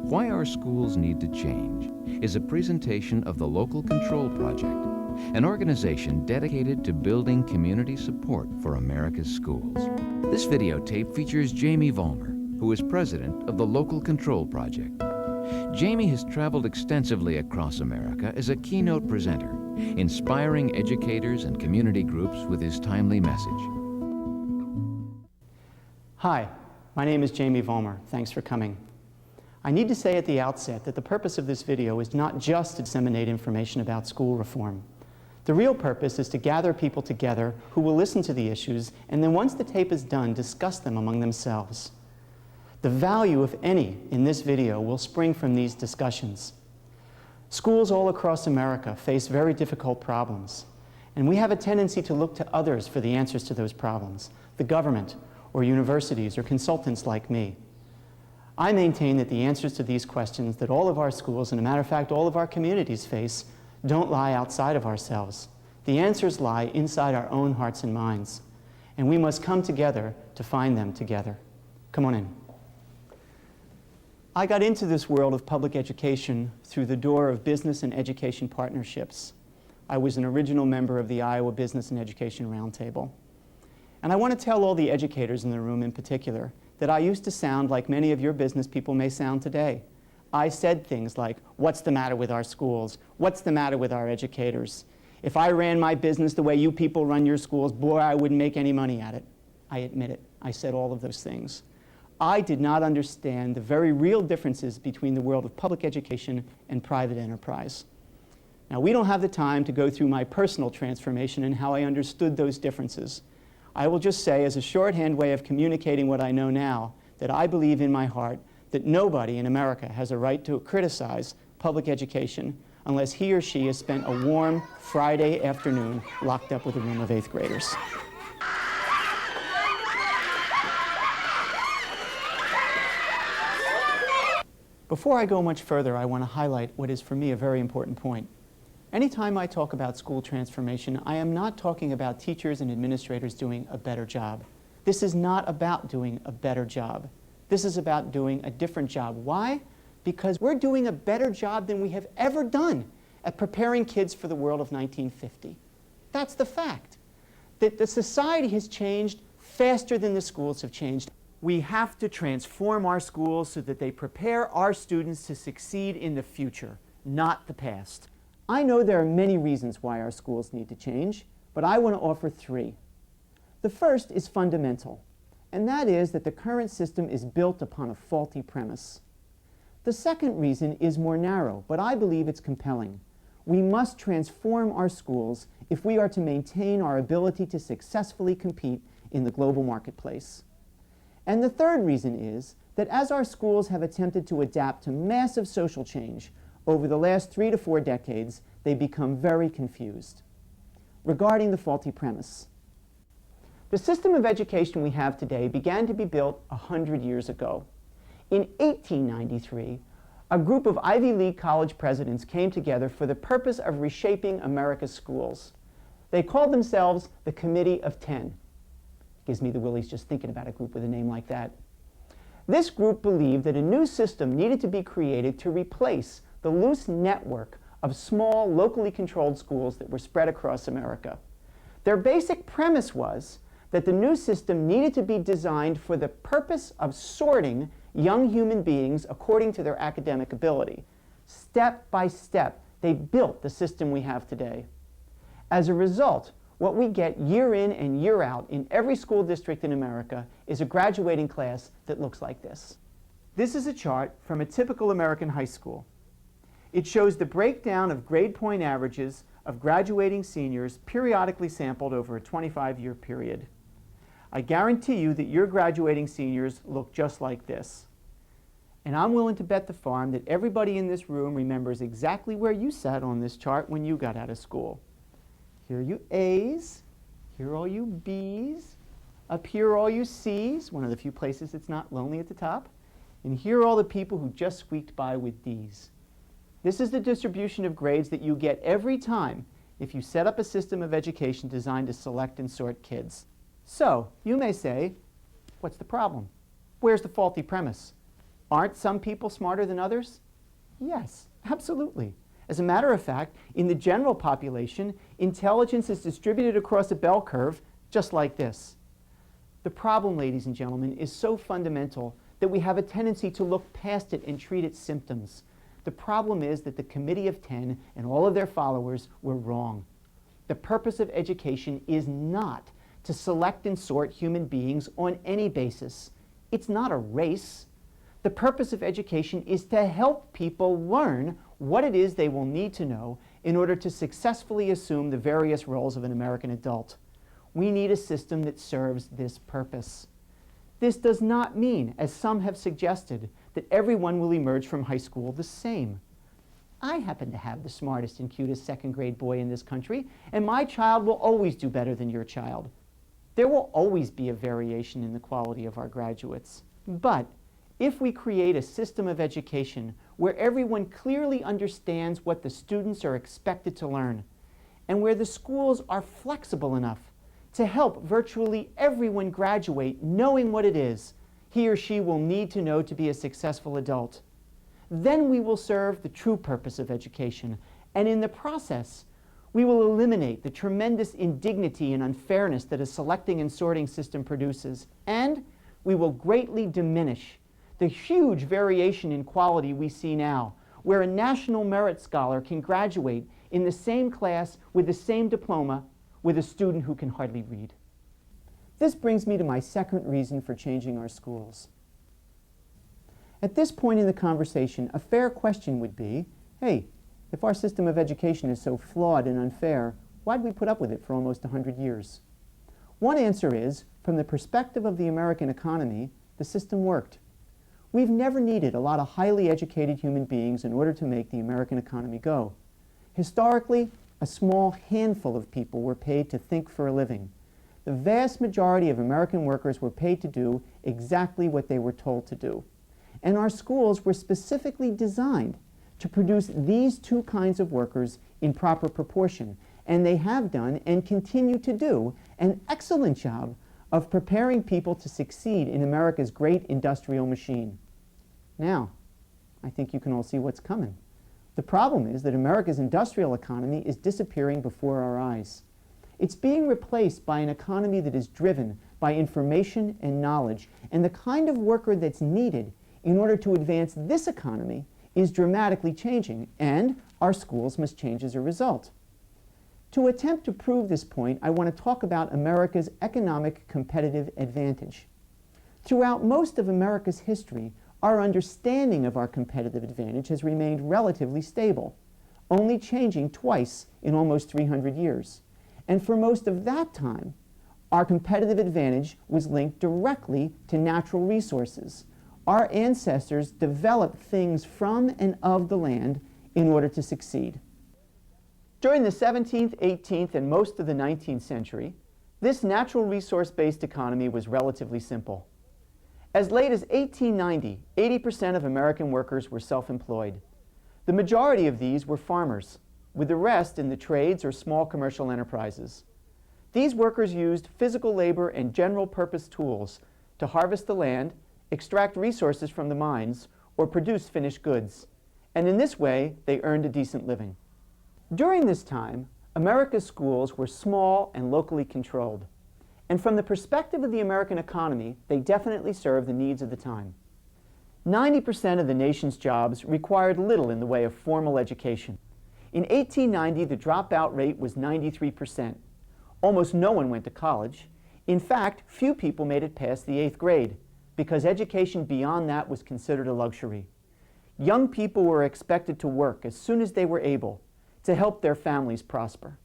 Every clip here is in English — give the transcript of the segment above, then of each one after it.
Why Our Schools Need to Change is a presentation of the Local Control Project, an organization dedicated to building community support for America's schools. This videotape features Jamie Vollmer, who is president of the Local Control Project. Jamie has traveled extensively across America as a keynote presenter, inspiring educators and community groups with his timely message. Hi, my name is Jamie Vollmer. Thanks for coming. I need to say at the outset that the purpose of this video is not just to disseminate information about school reform. The real purpose is to gather people together who will listen to the issues and then once the tape is done, discuss them among themselves. The value, if any, in this video will spring from these discussions. Schools all across America face very difficult problems, and we have a tendency to look to others for the answers to those problems, the government, or universities, or consultants like me. I maintain that the answers to these questions that all of our schools, and as a matter of fact, all of our communities face, don't lie outside of ourselves. The answers lie inside our own hearts and minds, and we must come together to find them together. Come on in. I got into this world of public education through the door of business and education partnerships. I was an original member of the Iowa Business and Education Roundtable. And I want to tell all the educators in the room in particular that I used to sound like many of your business people may sound today. I said things like, what's the matter with our schools? What's the matter with our educators? If I ran my business the way you people run your schools, boy, I wouldn't make any money at it. I admit it. I said all of those things. I did not understand the very real differences between the world of public education and private enterprise. Now, we don't have the time to go through my personal transformation and how I understood those differences. I will just say, as a shorthand way of communicating what I know now, that I believe in my heart that nobody in America has a right to criticize public education unless he or she has spent a warm Friday afternoon locked up with a room of 8th graders. Before I go much further, I want to highlight what is for me a very important point. Anytime I talk about school transformation, I am not talking about teachers and administrators doing a better job. This is not about doing a better job. This is about doing a different job. Why? Because we're doing a better job than we have ever done at preparing kids for the world of 1950. That's the fact. That the society has changed faster than the schools have changed. We have to transform our schools so that they prepare our students to succeed in the future, not the past. I know there are many reasons why our schools need to change, but I want to offer 3. The first is fundamental, and that is that the current system is built upon a faulty premise. The second reason is more narrow, but I believe it's compelling. We must transform our schools if we are to maintain our ability to successfully compete in the global marketplace. And the third reason is that as our schools have attempted to adapt to massive social change over the last 3 to 4 decades, they become very confused. Regarding the faulty premise, the system of education we have today began to be built 100 years ago. In 1893, a group of Ivy League college presidents came together for the purpose of reshaping America's schools. They called themselves the Committee of 10. Gives me the willies just thinking about a group with a name like that. This group believed that a new system needed to be created to replace the loose network of small, locally controlled schools that were spread across America. Their basic premise was that the new system needed to be designed for the purpose of sorting young human beings according to their academic ability. Step by step, they built the system we have today. As a result, what we get year in and year out in every school district in America is a graduating class that looks like this. This is a chart from a typical American high school. It shows the breakdown of grade point averages of graduating seniors periodically sampled over a 25-year period. I guarantee you that your graduating seniors look just like this. And I'm willing to bet the farm that everybody in this room remembers exactly where you sat on this chart when you got out of school. Here are you A's, here are all you B's, up here are all you C's, one of the few places it's not lonely at the top, and here are all the people who just squeaked by with D's. This is the distribution of grades that you get every time if you set up a system of education designed to select and sort kids. So, you may say, what's the problem? Where's the faulty premise? Aren't some people smarter than others? Yes, absolutely. As a matter of fact, in the general population, intelligence is distributed across a bell curve just like this. The problem, ladies and gentlemen, is so fundamental that we have a tendency to look past it and treat its symptoms. The problem is that the Committee of 10 and all of their followers were wrong. The purpose of education is not to select and sort human beings on any basis. It's not a race. The purpose of education is to help people learn what it is they will need to know in order to successfully assume the various roles of an American adult. We need a system that serves this purpose. This does not mean, as some have suggested, that everyone will emerge from high school the same. I happen to have the smartest and cutest second-grade boy in this country, and my child will always do better than your child. There will always be a variation in the quality of our graduates. But if we create a system of education where everyone clearly understands what the students are expected to learn, and where the schools are flexible enough to help virtually everyone graduate knowing what it is he or she will need to know to be a successful adult, then we will serve the true purpose of education, and in the process, we will eliminate the tremendous indignity and unfairness that a selecting and sorting system produces, and we will greatly diminish the huge variation in quality we see now, where a national merit scholar can graduate in the same class with the same diploma with a student who can hardly read. This brings me to my second reason for changing our schools. At this point in the conversation, a fair question would be, hey, if our system of education is so flawed and unfair, why'd we put up with it for almost 100 years? One answer is, from the perspective of the American economy, the system worked. We've never needed a lot of highly educated human beings in order to make the American economy go. Historically, a small handful of people were paid to think for a living. The vast majority of American workers were paid to do exactly what they were told to do. And our schools were specifically designed to produce these two kinds of workers in proper proportion. And they have done and continue to do an excellent job of preparing people to succeed in America's great industrial machine. Now, I think you can all see what's coming. The problem is that America's industrial economy is disappearing before our eyes. It's being replaced by an economy that is driven by information and knowledge, and the kind of worker that's needed in order to advance this economy is dramatically changing, and our schools must change as a result. To attempt to prove this point, I want to talk about America's economic competitive advantage. Throughout most of America's history, our understanding of our competitive advantage has remained relatively stable, only changing twice in almost 300 years. And for most of that time, our competitive advantage was linked directly to natural resources. Our ancestors developed things from and of the land in order to succeed. During the 17th, 18th, and most of the 19th century, this natural resource-based economy was relatively simple. As late as 1890, 80% of American workers were self-employed. The majority of these were farmers, with the rest in the trades or small commercial enterprises. These workers used physical labor and general-purpose tools to harvest the land, extract resources from the mines, or produce finished goods. And in this way, they earned a decent living. During this time, America's schools were small and locally controlled. And from the perspective of the American economy, they definitely served the needs of the time. 90% of the nation's jobs required little in the way of formal education. In 1890, the dropout rate was 93%. Almost no one went to college. In fact, few people made it past the 8th grade, because education beyond that was considered a luxury. Young people were expected to work as soon as they were able to help their families prosper.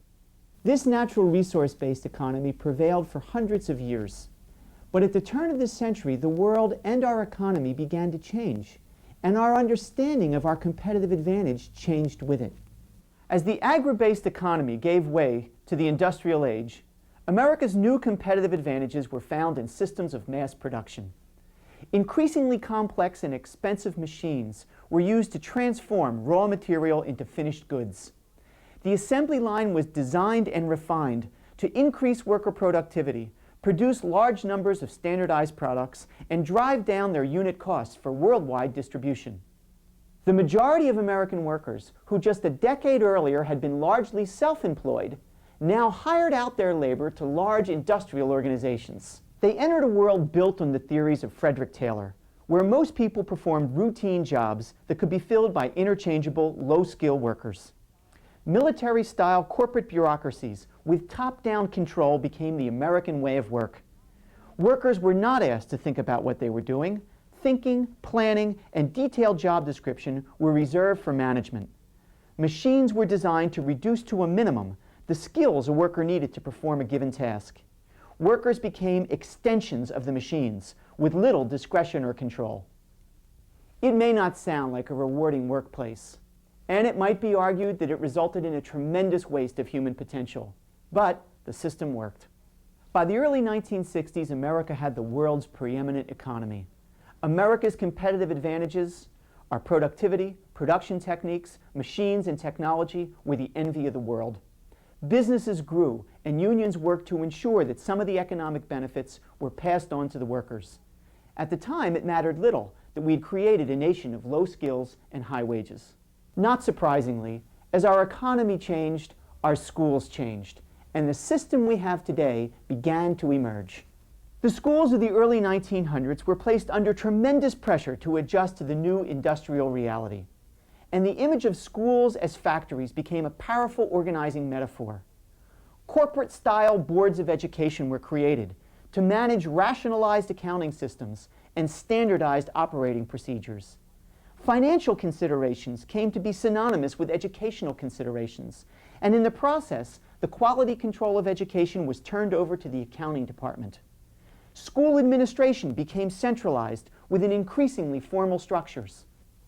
This natural resource-based economy prevailed for hundreds of years. But at the turn of this century, the world and our economy began to change, and our understanding of our competitive advantage changed with it. As the agri-based economy gave way to the industrial age, America's new competitive advantages were found in systems of mass production. Increasingly complex and expensive machines were used to transform raw material into finished goods. The assembly line was designed and refined to increase worker productivity produce large numbers of standardized products, and drive down their unit costs for worldwide distribution. The majority of American workers, who just a decade earlier had been largely self-employed, now hired out their labor to large industrial organizations. They entered a world built on the theories of Frederick Taylor, where most people performed routine jobs that could be filled by interchangeable, low-skill workers. Military-style corporate bureaucracies with top-down control became the American way of work. Workers were not asked to think about what they were doing. Thinking, planning, and detailed job description were reserved for management. Machines were designed to reduce to a minimum the skills a worker needed to perform a given task. Workers became extensions of the machines with little discretion or control. It may not sound like a rewarding workplace, and it might be argued that it resulted in a tremendous waste of human potential, but the system worked. By the early 1960s, America had the world's preeminent economy. America's competitive advantages, our productivity, production techniques, machines, and technology were the envy of the world. Businesses grew, and unions worked to ensure that some of the economic benefits were passed on to the workers. At the time, it mattered little that we had created a nation of low skills and high wages. Not surprisingly, as our economy changed, our schools changed, and the system we have today began to emerge. The schools of the early 1900s were placed under tremendous pressure to adjust to the new industrial reality. And the image of schools as factories became a powerful organizing metaphor. Corporate-style boards of education were created to manage rationalized accounting systems and standardized operating procedures. Financial considerations came to be synonymous with educational considerations, and in the process, the quality control of education was turned over to the accounting department. School administration became centralized within increasingly formal structures.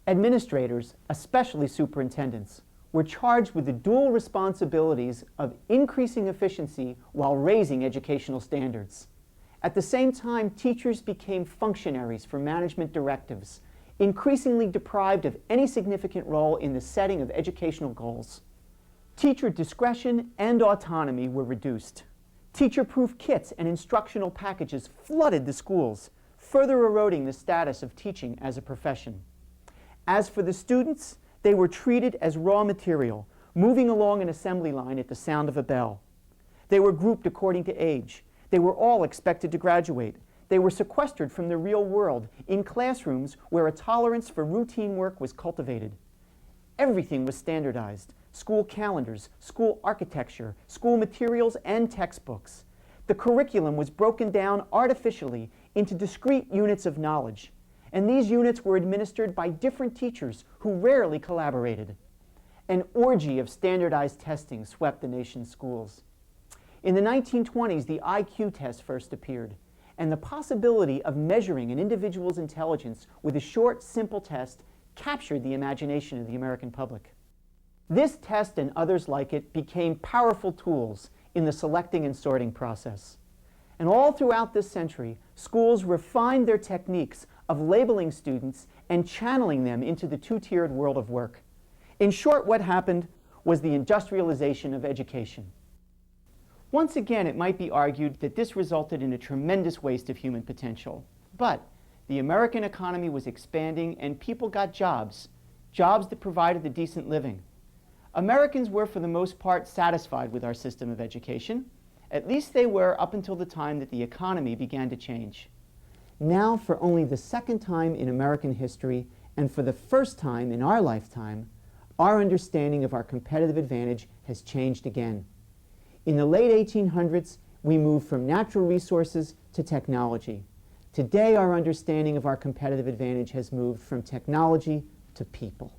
Administrators, especially superintendents, were charged with the dual responsibilities of increasing efficiency while raising educational standards. At the same time, teachers became functionaries for management directives, increasingly deprived of any significant role in the setting of educational goals. Teacher discretion and autonomy were reduced. Teacher-proof kits and instructional packages flooded the schools, further eroding the status of teaching as a profession. As for the students, they were treated as raw material, moving along an assembly line at the sound of a bell. They were grouped according to age. They were all expected to graduate. They were sequestered from the real world in classrooms where a tolerance for routine work was cultivated. Everything was standardized: school calendars, school architecture, school materials, and textbooks. The curriculum was broken down artificially into discrete units of knowledge, and these units were administered by different teachers who rarely collaborated. An orgy of standardized testing swept the nation's schools. In the 1920s, the IQ test first appeared, and the possibility of measuring an individual's intelligence with a short, simple test captured the imagination of the American public. This test and others like it became powerful tools in the selecting and sorting process. And all throughout this century, schools refined their techniques of labeling students and channeling them into the two-tiered world of work. In short, what happened was the industrialization of education. Once again, it might be argued that this resulted in a tremendous waste of human potential. But the American economy was expanding and people got jobs that provided a decent living. Americans were, for the most part, satisfied with our system of education. At least they were up until the time that the economy began to change. Now, for only the second time in American history, and for the first time in our lifetime, our understanding of our competitive advantage has changed again. In the late 1800s, we moved from natural resources to technology. Today, our understanding of our competitive advantage has moved from technology to people.